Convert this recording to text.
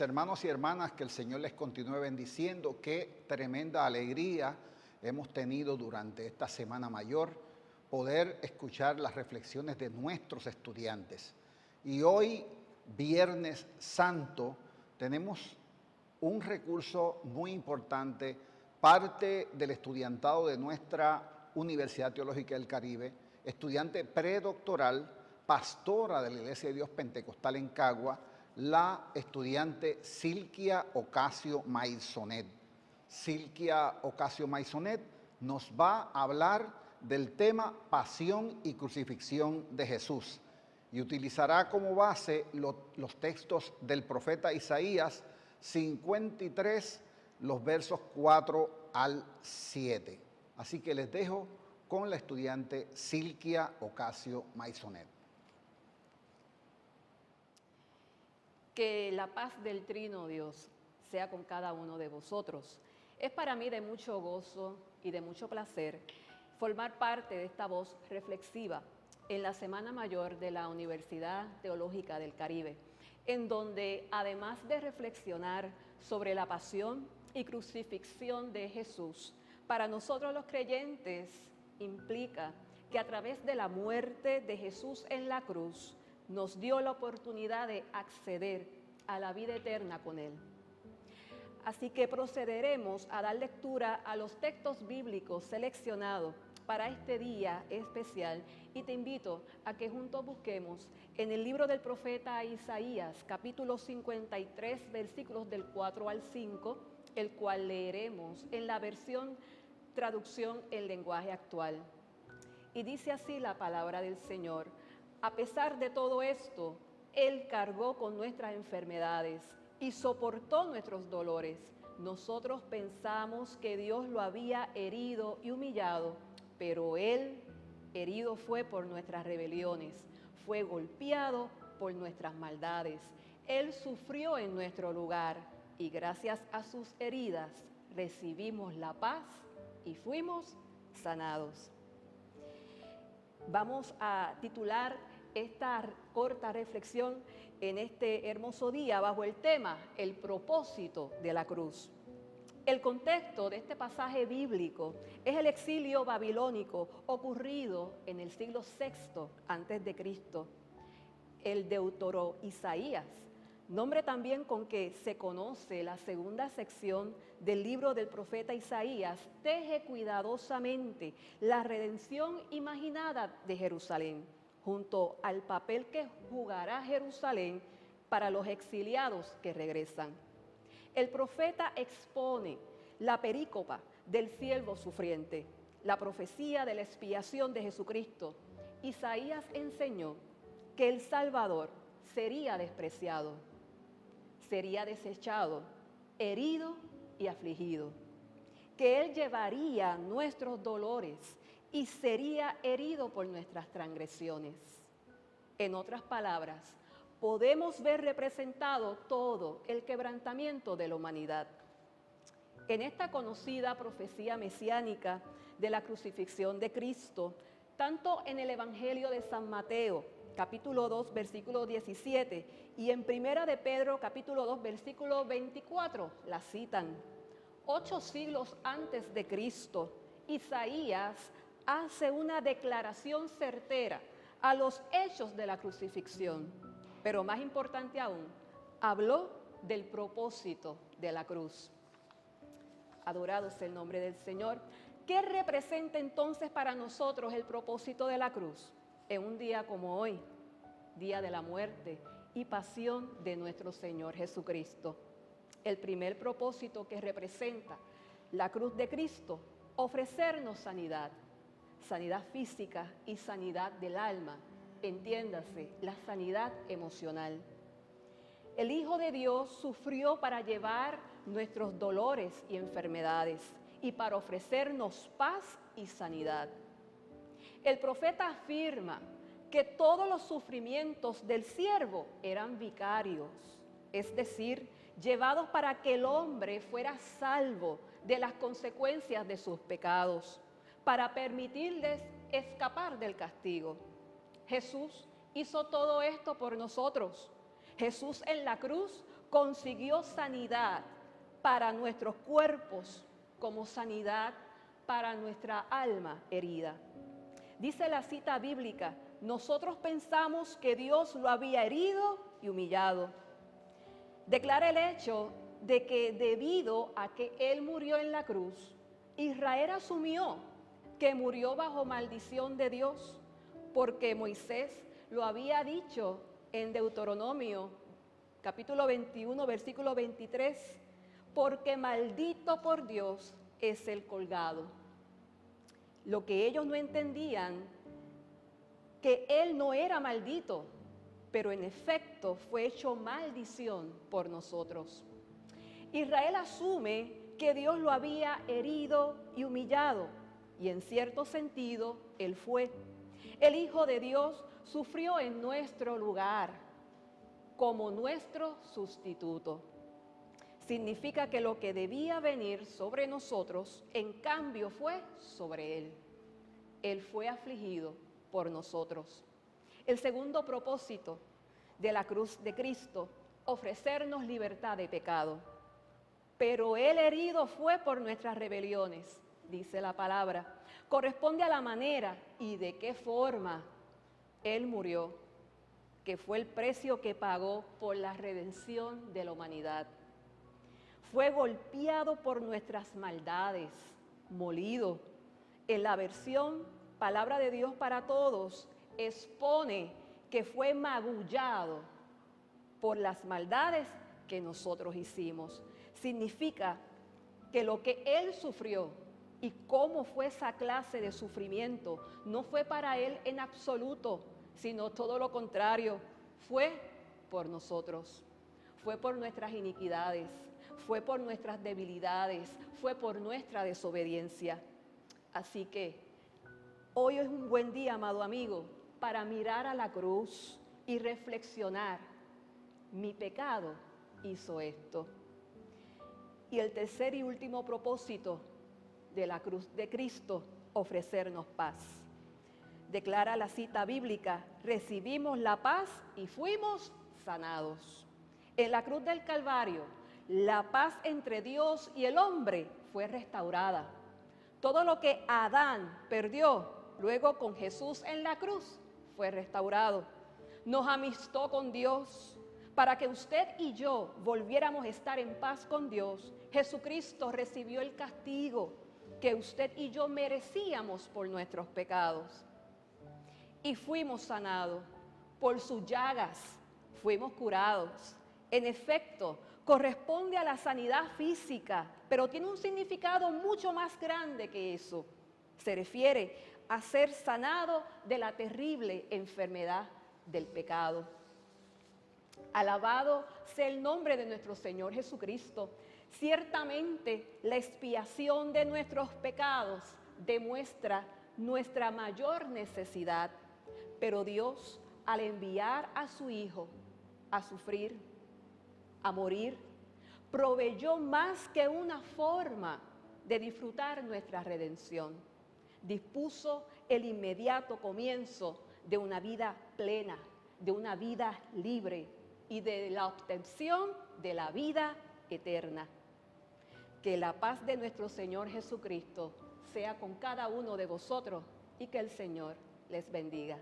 hermanos y hermanas, que el Señor les continúe bendiciendo. Qué tremenda alegría hemos tenido durante esta Semana Mayor, poder escuchar las reflexiones de nuestros estudiantes. Y hoy, Viernes Santo, tenemos un recurso muy importante, parte del estudiantado de nuestra Universidad Teológica del Caribe, estudiante predoctoral, pastora de la Iglesia de Dios Pentecostal en Cagua, la estudiante Silkia Ocasio Maisonet. Silkia Ocasio Maisonet nos va a hablar del tema Pasión y Crucifixión de Jesús y utilizará como base los textos del profeta Isaías 53, los versos 4 al 7. Así que les dejo con la estudiante Silkia Ocasio Maisonet. Que la paz del Trino Dios sea con cada uno de vosotros. Es para mí de mucho gozo y de mucho placer formar parte de esta voz reflexiva en la Semana Mayor de la Universidad Teológica del Caribe, en donde además de reflexionar sobre la pasión y crucifixión de Jesús, para nosotros los creyentes implica que a través de la muerte de Jesús en la cruz, nos dio la oportunidad de acceder a la vida eterna con Él. Así que procederemos a dar lectura a los textos bíblicos seleccionados para este día especial y te invito a que juntos busquemos en el libro del profeta Isaías, capítulo 53, versículos del 4 al 5, el cual leeremos en la versión traducción en lenguaje actual. Y dice así la palabra del Señor: a pesar de todo esto, Él cargó con nuestras enfermedades y soportó nuestros dolores. Nosotros pensamos que Dios lo había herido y humillado, pero Él herido fue por nuestras rebeliones, fue golpeado por nuestras maldades. Él sufrió en nuestro lugar y gracias a sus heridas recibimos la paz y fuimos sanados. Vamos a titular esta corta reflexión en este hermoso día bajo el tema El propósito de la cruz. El contexto de este pasaje bíblico es el exilio babilónico ocurrido en el siglo VI antes de Cristo. El Deutero Isaías, nombre también con que se conoce la segunda sección del libro del profeta Isaías, teje cuidadosamente la redención imaginada de Jerusalén, junto al papel que jugará Jerusalén para los exiliados que regresan. El profeta expone la perícopa del siervo sufriente, la profecía de la expiación de Jesucristo. Isaías enseñó que el Salvador sería despreciado, sería desechado, herido y afligido, que Él llevaría nuestros dolores y sería herido por nuestras transgresiones. En otras palabras, podemos ver representado todo el quebrantamiento de la humanidad. En esta conocida profecía mesiánica de la crucifixión de Cristo, tanto en el Evangelio de San Mateo, capítulo 2, versículo 17, y en Primera de Pedro, capítulo 2, versículo 24, la citan. 8 siglos antes de Cristo, Isaías hace una declaración certera a los hechos de la crucifixión, pero más importante aún, habló del propósito de la cruz. Adorado sea el nombre del Señor. ¿Qué representa entonces para nosotros el propósito de la cruz? En un día como hoy, día de la muerte y pasión de nuestro Señor Jesucristo. El primer propósito que representa la cruz de Cristo, ofrecernos sanidad, sanidad física y sanidad del alma, entiéndase, la sanidad emocional. El Hijo de Dios sufrió para llevar nuestros dolores y enfermedades y para ofrecernos paz y sanidad. El profeta afirma que todos los sufrimientos del siervo eran vicarios, es decir, llevados para que el hombre fuera salvo de las consecuencias de sus pecados, para permitirles escapar del castigo. Jesús hizo todo esto por nosotros. Jesús en la cruz consiguió sanidad para nuestros cuerpos como sanidad para nuestra alma herida. Dice la cita bíblica, nosotros pensamos que Dios lo había herido y humillado. Declara el hecho de que debido a que Él murió en la cruz, Israel asumió que murió bajo maldición de Dios, porque Moisés lo había dicho en Deuteronomio, capítulo 21, versículo 23, porque maldito por Dios es el colgado. Lo que ellos no entendían, que Él no era maldito, pero en efecto fue hecho maldición por nosotros. Israel asume que Dios lo había herido y humillado, y en cierto sentido, Él fue. El Hijo de Dios sufrió en nuestro lugar, como nuestro sustituto. Significa que lo que debía venir sobre nosotros, en cambio fue sobre Él. Él fue afligido por nosotros. El segundo propósito de la cruz de Cristo, ofrecernos libertad de pecado. Pero Él herido fue por nuestras rebeliones, dice la palabra. Corresponde a la manera y de qué forma Él murió, que fue el precio que pagó por la redención de la humanidad. Fue golpeado por nuestras maldades, molido. En la versión Palabra de Dios para Todos, expone que fue magullado por las maldades que nosotros hicimos. Significa que lo que Él sufrió y cómo fue esa clase de sufrimiento no fue para Él en absoluto, sino todo lo contrario, fue por nosotros, fue por nuestras iniquidades, fue por nuestras debilidades, fue por nuestra desobediencia. Así que hoy es un buen día, amado amigo, para mirar a la cruz y reflexionar. Mi pecado hizo esto. Y el tercer y último propósito de la cruz de Cristo, ofrecernos paz. Declara la cita bíblica, recibimos la paz y fuimos sanados. En la cruz del Calvario, la paz entre Dios y el hombre fue restaurada. Todo lo que Adán perdió, luego con Jesús en la cruz, fue restaurado. Nos amistó con Dios. Para que usted y yo volviéramos a estar en paz con Dios, Jesucristo recibió el castigo que usted y yo merecíamos por nuestros pecados. Y fuimos sanados. Por sus llagas fuimos curados. En efecto, corresponde a la sanidad física, pero tiene un significado mucho más grande que eso. Se refiere a ser sanado de la terrible enfermedad del pecado. Alabado sea el nombre de nuestro Señor Jesucristo. Ciertamente la expiación de nuestros pecados demuestra nuestra mayor necesidad, pero Dios, al enviar a su Hijo a sufrir, a morir, proveyó más que una forma de disfrutar nuestra redención. Dispuso el inmediato comienzo de una vida plena, de una vida libre y de la obtención de la vida eterna. Que la paz de nuestro Señor Jesucristo sea con cada uno de vosotros y que el Señor les bendiga.